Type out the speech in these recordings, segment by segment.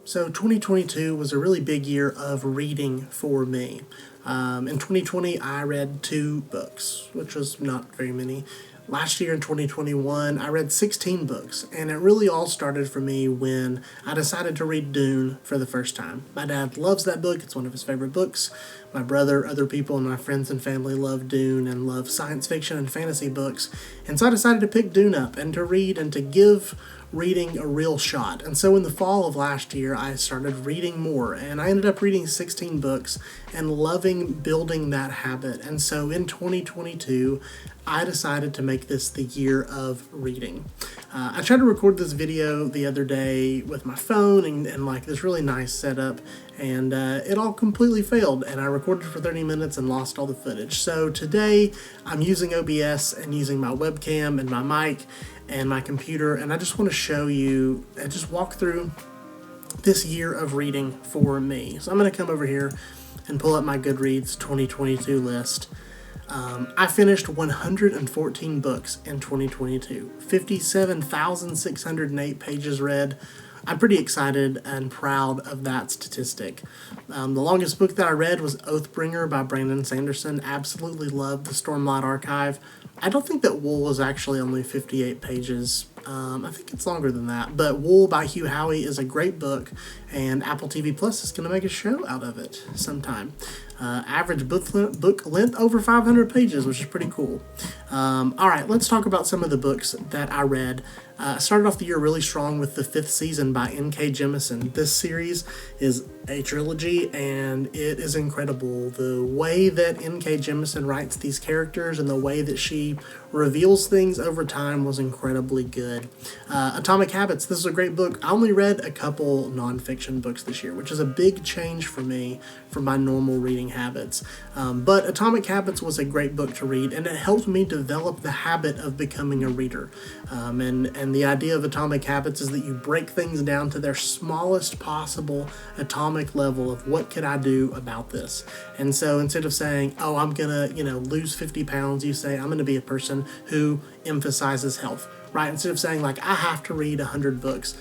So 2022 was a really big year of reading for me. In 2020, I read 2 books, which was not very many. Last year in 2021, I read 16 books, and it really all started for me when I decided to read Dune for the first time. My dad loves that book. It's one of his favorite books. My brother, other people, and my friends and family love Dune and love science fiction and fantasy books. And so I decided to pick Dune up and to read and to give reading a real shot. And so in the fall of last year, I started reading more, and I ended up reading 16 books and loving building that habit. And so in 2022, I decided to make this the year of reading. I tried to record this video the other day with my phone and like this really nice setup, and it all completely failed, and I recorded for 30 minutes and lost all the footage. So today I'm using OBS and using my webcam and my mic and my computer, and I just want to show you and just walk through this year of reading for me. So I'm going to come over here and pull up my Goodreads 2022 list. I finished 114 books in 2022, 57,608 pages read. I'm pretty excited and proud of that statistic. The longest book that I read was Oathbringer by Brandon Sanderson. Absolutely loved the Stormlight Archive. I don't think that Wool was actually only 58 pages. I think it's longer than that. But Wool by Hugh Howey is a great book, and Apple TV Plus is going to make a show out of it sometime. Average book length over 500 pages, which is pretty cool. All right, let's talk about some of the books that I read. I started off the year really strong with the 5th season by N.K. Jemisin. This series is a trilogy, and it is incredible. The way that N.K. Jemisin writes these characters and the way that she reveals things over time was incredibly good. Atomic Habits, this is a great book. I only read a couple nonfiction books this year, which is a big change for me from my normal reading habits. But Atomic Habits was a great book to read, and it helped me develop the habit of becoming a reader. And the idea of Atomic Habits is that you break things down to their smallest possible atomic level of what could I do about this. And so instead of saying, oh, I'm gonna, lose 50 pounds, you say, I'm gonna be a person who emphasizes health, right? Instead of saying like, I have to read 100 books.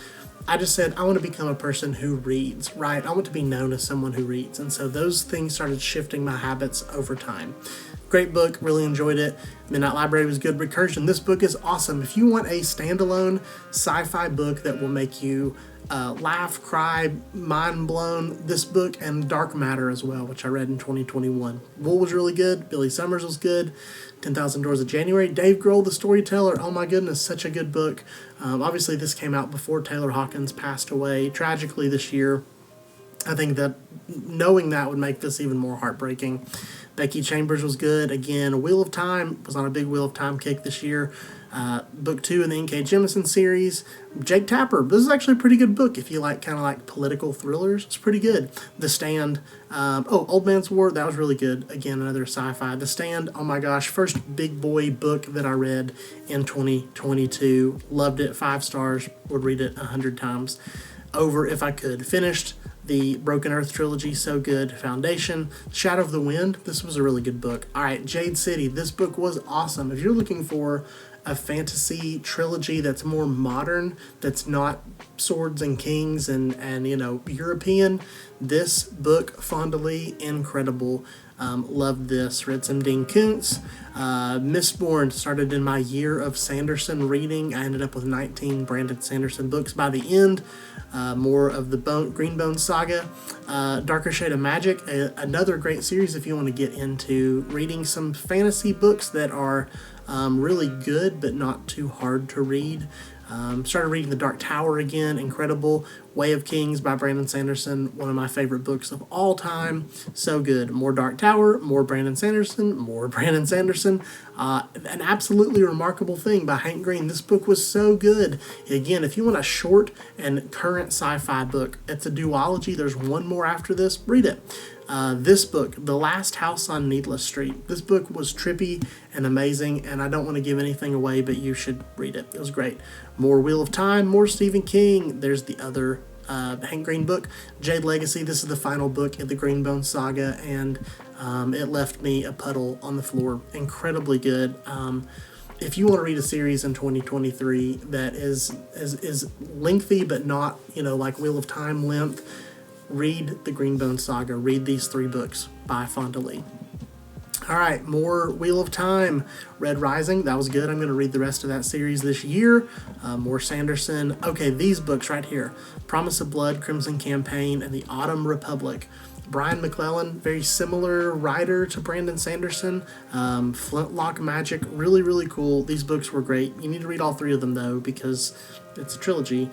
I just said, I want to become a person who reads, right? I want to be known as someone who reads. And so those things started shifting my habits over time. Great book, really enjoyed it. Midnight Library was good. Recursion, this book is awesome. If you want a standalone sci-fi book that will make you laugh, cry, mind blown, this book, and Dark Matter as well, which I read in 2021. Wool was really good. Billy Summers was good. 10,000 Doors of January. Dave Grohl, the storyteller. Oh my goodness, such a good book. Obviously, this came out before Taylor Hawkins passed away tragically this year. I think that knowing that would make this even more heartbreaking. Becky Chambers was good. Again, Wheel of Time was on a big Wheel of Time kick this year. Book 2 in the N.K. Jemisin series. Jake Tapper. This is actually a pretty good book if you like kind of like political thrillers. It's pretty good. The Stand. Old Man's War. That was really good. Again, another sci-fi. The Stand. Oh my gosh. First big boy book that I read in 2022. Loved it. 5 stars. Would read it 100 times over if I could. Finished the Broken Earth trilogy, so good. Foundation, Shadow of the Wind, this was a really good book. All right, Jade City, this book was awesome. If you're looking for a fantasy trilogy that's more modern, that's not swords and kings and European, this book, Fondly, incredible. Loved this. Read some Dean Koontz. Mistborn started in my year of Sanderson reading. I ended up with 19 Brandon Sanderson books by the end. More of the Greenbone saga. Darker Shade of Magic, another great series if you want to get into reading some fantasy books that are really good but not too hard to read. Started reading The Dark Tower again, incredible. Way of Kings by Brandon Sanderson, one of my favorite books of all time. So good. More Dark Tower, more Brandon Sanderson, more Brandon Sanderson. An Absolutely Remarkable Thing by Hank Green. This book was so good. Again, if you want a short and current sci-fi book, it's a duology. There's one more after this. Read it. This book, The Last House on Needless Street. This book was trippy and amazing, and I don't want to give anything away, but you should read it. It was great. More Wheel of Time, more Stephen King. There's the other Hank Green book, Jade Legacy. This is the final book in the Greenbone saga, and it left me a puddle on the floor. Incredibly good. if you want to read a series in 2023 that is lengthy but not, like Wheel of Time length, read the Greenbone Saga. Read these 3 books by Fonda Lee. All right, more Wheel of Time. Red Rising, that was good. I'm going to read the rest of that series this year. More Sanderson. Okay, these books right here. Promise of Blood, Crimson Campaign, and The Autumn Republic. Brian McClellan, very similar writer to Brandon Sanderson. Flintlock Magic, really, really cool. These books were great. You need to read all 3 of them, though, because it's a trilogy.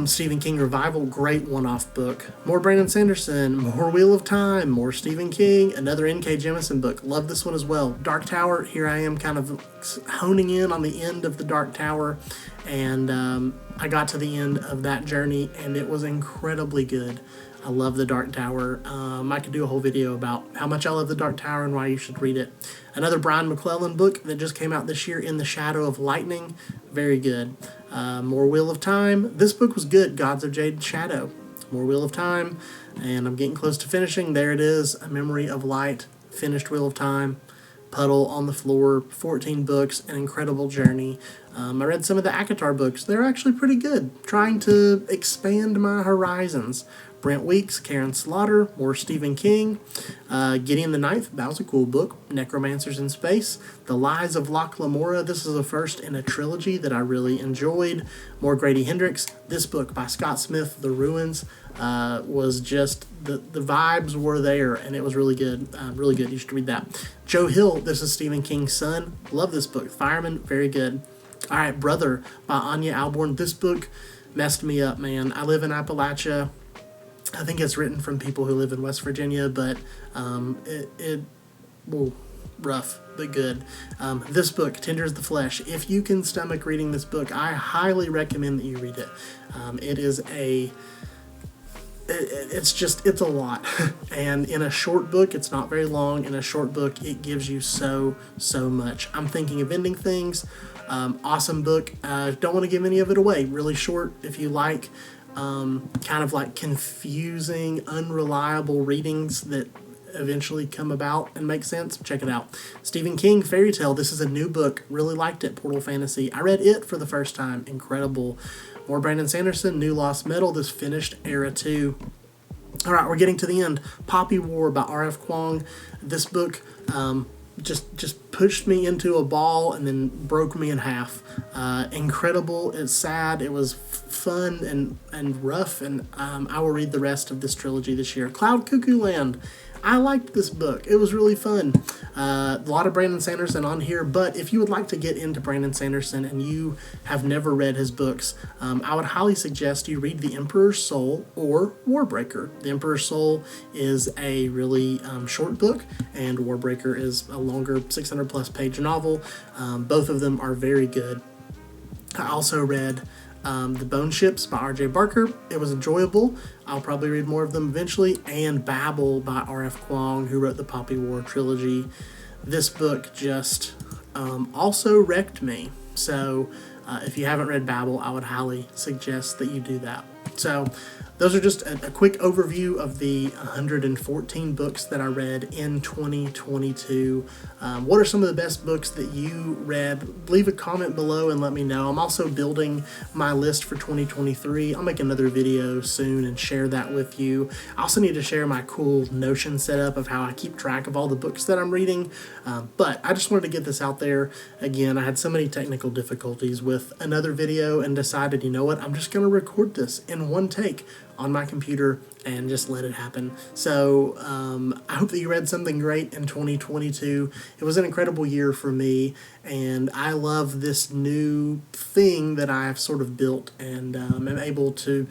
Stephen King Revival, great one-off book. More Brandon Sanderson, more Wheel of Time, more Stephen King, another N.K. Jemisin book. Love this one as well. Dark Tower, here I am kind of honing in on the end of the Dark Tower, and I got to the end of that journey, and it was incredibly good. I love the Dark Tower. I could do a whole video about how much I love the Dark Tower and why you should read it. Another Brian McClellan book that just came out this year, In the Shadow of Lightning. Very good. More Wheel of Time. This book was good, Gods of Jade and Shadow. More Wheel of Time. And I'm getting close to finishing. There it is, A Memory of Light. Finished Wheel of Time. Puddle on the Floor. 14 books. An incredible journey. I read some of the ACOTAR books. They're actually pretty good. Trying to expand my horizons. Brent Weeks, Karen Slaughter, more Stephen King. Gideon the Ninth, that was a cool book. Necromancers in Space. The Lies of Locke Lamora, this is the first in a trilogy that I really enjoyed. More Grady Hendrix. This book by Scott Smith, The Ruins, was just, the vibes were there, and it was really good. Really good, you should read that. Joe Hill, this is Stephen King's son. Love this book. Fireman, very good. All right, Brother by Anya Alborn. This book messed me up, man. I live in Appalachia. I think it's written from people who live in West Virginia, but rough, but good. This book, Tender as the Flesh. If you can stomach reading this book, I highly recommend that you read it. It's a lot. And in a short book, it's not very long. In a short book, it gives you so much. I'm thinking of ending things. Awesome book. Don't want to give any of it away. Really short. If you like kind of like confusing, unreliable readings that eventually come about and make sense, check it out. Stephen King, Fairy Tale. This is a new book. Really liked it. Portal Fantasy. I read it for the first time. Incredible. More Brandon Sanderson, New Lost Metal. This finished Era 2. All right, we're getting to the end. Poppy War by Rf Quang. This book just pushed me into a ball and then broke me in half. Incredible. It's sad. It was fun and rough, and I will read the rest of this trilogy this year. Cloud Cuckoo Land. I liked this book. It was really fun. A lot of Brandon Sanderson on here, but if you would like to get into Brandon Sanderson and you have never read his books, I would highly suggest you read The Emperor's Soul or Warbreaker. The Emperor's Soul is a really short book, and Warbreaker is a longer 600 plus page novel. Both of them are very good. I also read The Bone Ships by R.J. Barker. It was enjoyable. I'll probably read more of them eventually. And Babel by Rf Quang, who wrote the Poppy War trilogy. This book just also wrecked me. So if you haven't read Babel, I would highly suggest that you do that. So those are just a quick overview of the 114 books that I read in 2022. What are some of the best books that you read? Leave a comment below and let me know. I'm also building my list for 2023. I'll make another video soon and share that with you. I also need to share my cool Notion setup of how I keep track of all the books that I'm reading. But I just wanted to get this out there. Again, I had so many technical difficulties with another video and decided, you know what, I'm just going to record this in one take on my computer and just let it happen. So I hope that you read something great in 2022. It was an incredible year for me, and I love this new thing that I've sort of built and am able to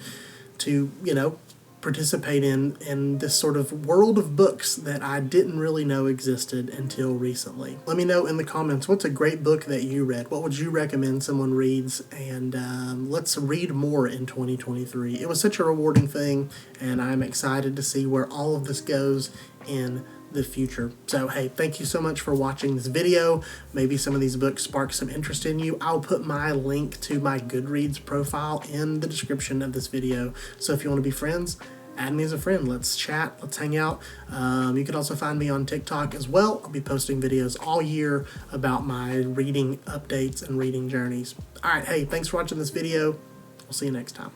participate in this sort of world of books that I didn't really know existed until recently. Let me know in the comments, what's a great book that you read? What would you recommend someone reads? And let's read more in 2023. It was such a rewarding thing, and I'm excited to see where all of this goes in the future. So hey, thank you so much for watching this video. Maybe some of these books spark some interest in you. I'll put my link to my Goodreads profile in the description of this video. So if you want to be friends, add me as a friend. Let's chat. Let's hang out. You can also find me on TikTok as well. I'll be posting videos all year about my reading updates and reading journeys. All right, hey, thanks for watching this video. We'll see you next time.